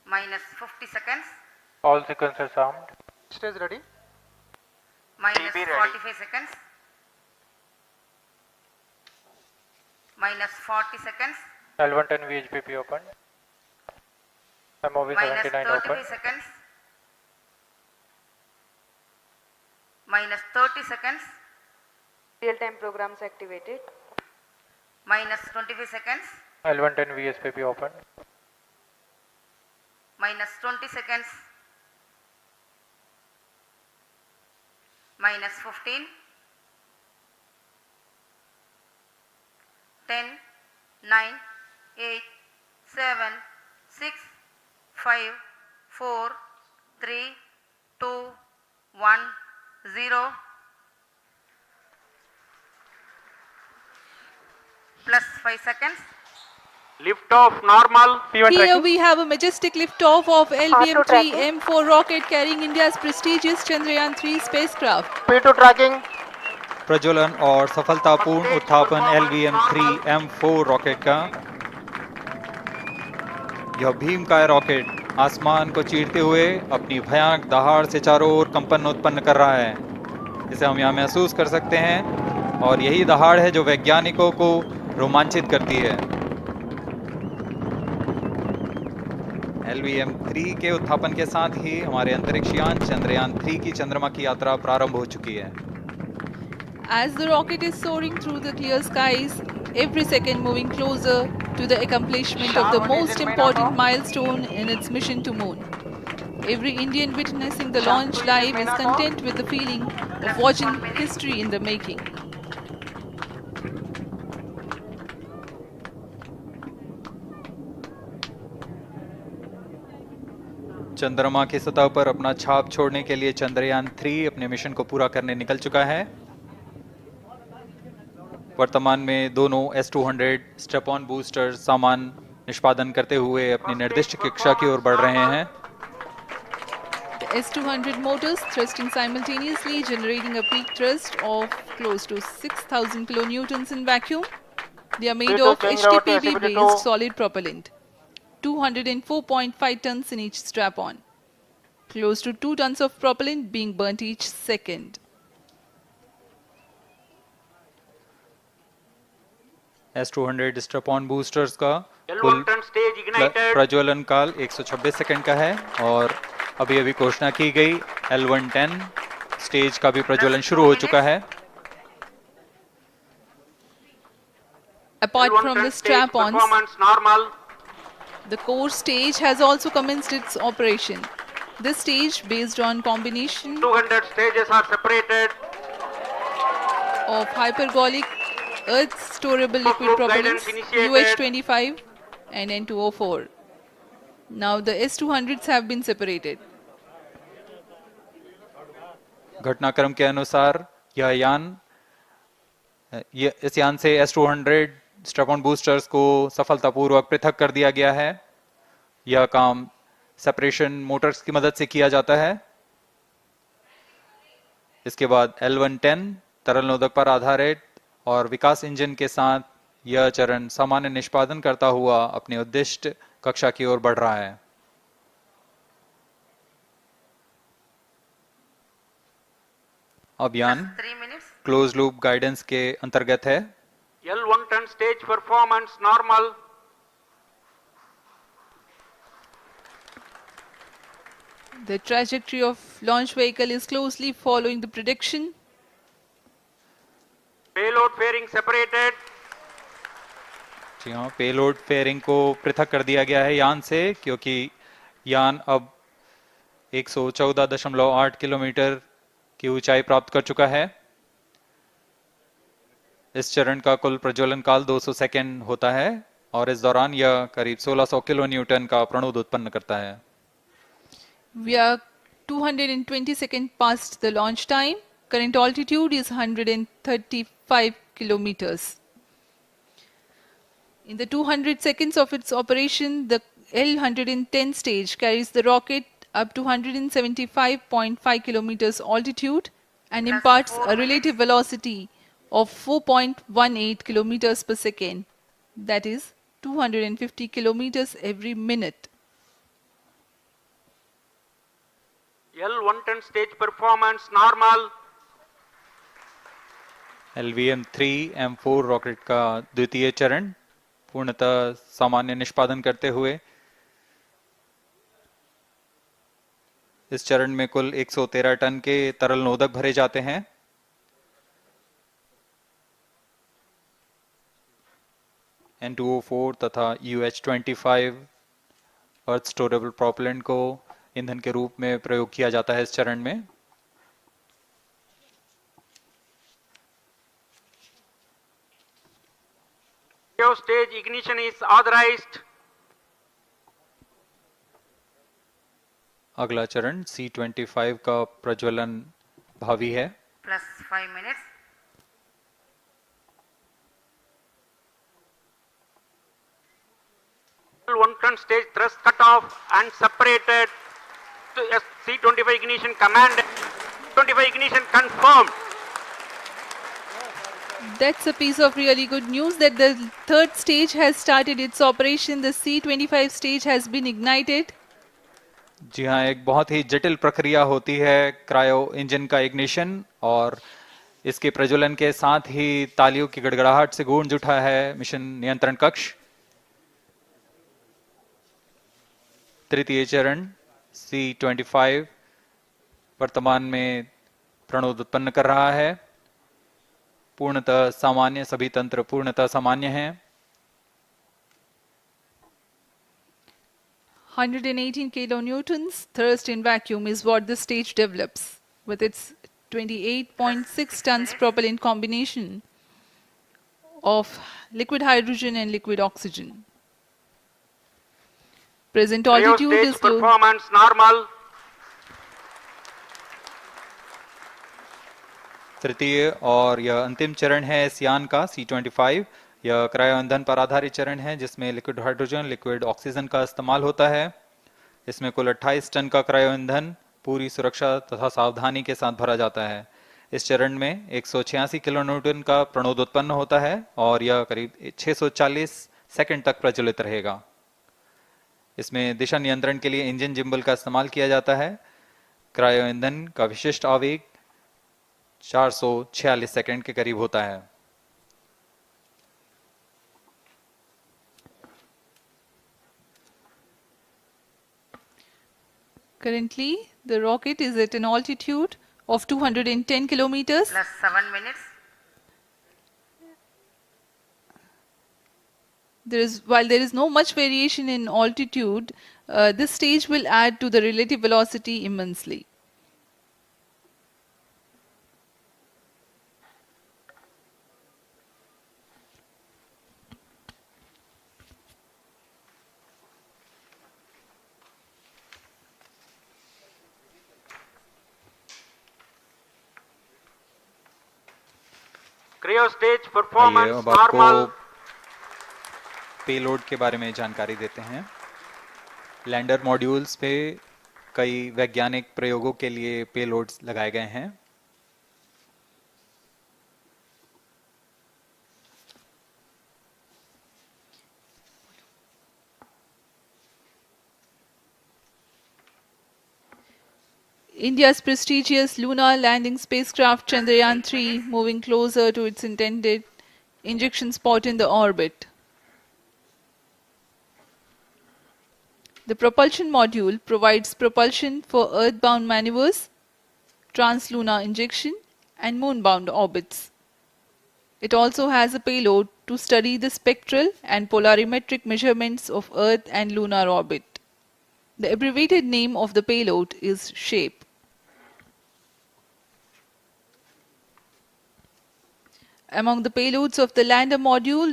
Minus 50 seconds. All sequences armed. Stage ready. Minus TB ready. 45 seconds. Minus 40 seconds. L110 VHPP open. MOV Minus 79 open. 35 seconds. Minus 30 seconds. Real-time programs activated. Minus 25 seconds. L110 VSPP open. Minus 20 seconds. Minus 15. 10, 9, 8, 7, 6, 5, 4, 3, 2, 1, 0. Plus 5 seconds. Lift off normal. P1 Here tracking. we have a majestic liftoff of R2 tracking. LVM-3 M4 rocket carrying India's prestigious Chandrayaan-3 spacecraft. P2 tracking. प्रज्वलन और सफलतापूर्ण उत्थापन LVM-3 M4 rocket का। यह भीमकाय rocket आसमान को चीरते हुए अपनी भयानक दहाड़ से चारों ओर कंपन उत्पन्न कर रहा है। इसे हम यहाँ महसूस कर सकते हैं और यही दहाड़ है जो वैज्ञानिकों को रोमांचित करती है। LVM-3 के उत्थापन के साथ ही हमारे अंतरिक्ष यान चंद्रयान-3 की चंद्रमा की यात्रा प्रारंभ हो चुकी है। As the rocket is soaring through the clear skies, every second moving closer to the accomplishment of the most important milestone in its mission to moon. Every Indian witnessing the launch live is content with the feeling of watching history in the making. चंद्रमा की सतह पर अपना छाप छोड़ने के लिए चंद्रयान-3 अपने मिशन को पूरा करने निकल चुका है। वर्तमान में दोनों S-200 स्टेप ऑन बूस्टर सामान निष्पादन करते हुए अपनी निर्दिष्ट कक्षा की ओर बढ़ रहे हैं। The S-200 motors thrusting simultaneously, generating a peak thrust of close to 6,000 kilonewtons in vacuum. They are made of HTPB-based solid propellant. 204.5 tons in each strap-on. Close to 2 tons of propellant being burnt each second. S-200 step on boosters का L1 कुल turn stage ignited. प्रज्वलन काल 126 second का है और अभी अभी घोषणा की गई L110 स्टेज का भी प्रज्वलन शुरू हो चुका है। Apart L1 from turn the stage strap-ons, performance normal. the core stage has also commenced its operation. This stage, based on combination 200 stages are separated. of hypergolic earth storable liquid Group propellants guidance initiated. UH-25 and N2O4. Now the S-200s have been separated. घटनाक्रम के अनुसार इस यान से S-200 step on boosters को सफलतापूर्वक पृथक कर दिया गया है। यह काम सेपरेशन मोटर्स की मदद से किया जाता है। इसके बाद L110 तरल नोदक पर आधारित और विकास इंजन के साथ यह चरण सामान्य निष्पादन करता हुआ अपने उद्दिष्ट कक्षा की ओर बढ़ रहा है। अभियान 3 minutes. क्लोज लूप गाइडेंस के अंतर्गत है। L1 turn stage performance normal. The trajectory of launch vehicle is closely following the prediction. Payload fairing separated. जी हाँ, पेलोड फेयरिंग को पृथक कर दिया गया है यान से, क्योंकि यान अब 114.8 किलोमीटर की ऊंचाई प्राप्त कर चुका है। इस चरण का कुल प्रज्वलन काल 200 सेकेंड होता है और इस दौरान यह करीब 1600 किलो न्यूटन का प्रणुद उत्पन्न करता है। We are 220 seconds past the launch time. Current altitude is 135 kilometers. In the 200 seconds of its operation, the L110 stage carries the rocket up to 175.5 kilometers altitude and imparts a relative velocity of 4.18 kilometers per second. That is 250 kilometers every minute. L110 stage performance normal. LVM-3M4 rocket का द्वितीय चरण पूर्णतः सामान्य निष्पादन करते हुए इस चरण में कुल 113 टन के तरल नोदक भरे जाते हैं। N2O4 तथा UH-25 अर्थ स्टोरेबल प्रोपेलेंट को ईंधन के रूप में प्रयोग किया जाता है इस चरण में। Stage ignition is authorized. अगला चरण C25 का प्रज्वलन भावी है। plus 5 minutes. L110 stage thrust cut off and separated. To C25 ignition command. 25 ignition confirmed. That's a piece of really good news that the third stage has started its operation. The C25 stage has been ignited. जी हाँ, एक बहुत ही जटिल प्रक्रिया होती है cryo engine का ignition और इसके प्रज्वलन के साथ ही तालियों की गड़गड़ाहट से गूंज उठा है मिशन नियंत्रण कक्ष। तृतीय चरण C25 वर्तमान में प्रणोद उत्पन्न कर रहा है। पूर्णतः सामान्य, सभी तंत्र पूर्णतः सामान्य हैं। 118 kilonewtons thrust in vacuum is what this stage develops with its 28.6 tons propellant combination of liquid hydrogen and liquid oxygen. Present altitude Stage is low. performance normal. तृतीय और यह अंतिम चरण है इस यान का C25। यह क्रायो ईंधन पर आधारित चरण है जिसमें लिक्विड हाइड्रोजन, लिक्विड ऑक्सीजन का इस्तेमाल होता है। इसमें कुल 28 टन का क्रायो ईंधन पूरी सुरक्षा तथा सावधानी के साथ भरा जाता है। इस चरण में 186 किलोन्यूटन का प्रणोद उत्पन्न होता है और यह करीब 640 सेकंड तक प्रज्वलित रहेगा। इसमें दिशा नियंत्रण के लिए इंजन जिम्बल का इस्तेमाल किया जाता है। क्रायो ईंधन का विशिष्ट आवेग 446 सेकंड के करीब होता है। Currently, the rocket is at an altitude of 210 kilometers. plus 7 minutes. While there is no much variation in altitude, this stage will add to the relative velocity immensely. Cryo stage आइए performance अब आपको normal. Payload के बारे में जानकारी देते हैं। Lander modules पे कई वैज्ञानिक प्रयोगों के लिए पेलोड्स लगाए गए हैं। India's prestigious lunar landing spacecraft Chandrayaan-3 moving closer to its intended injection spot in the orbit. The propulsion module provides propulsion for earthbound maneuvers, translunar injection, and moonbound orbits. It also has a payload to study the spectral and polarimetric measurements of Earth and lunar orbit. The abbreviated name of the payload is SHAPE. Among the payloads of the lander module,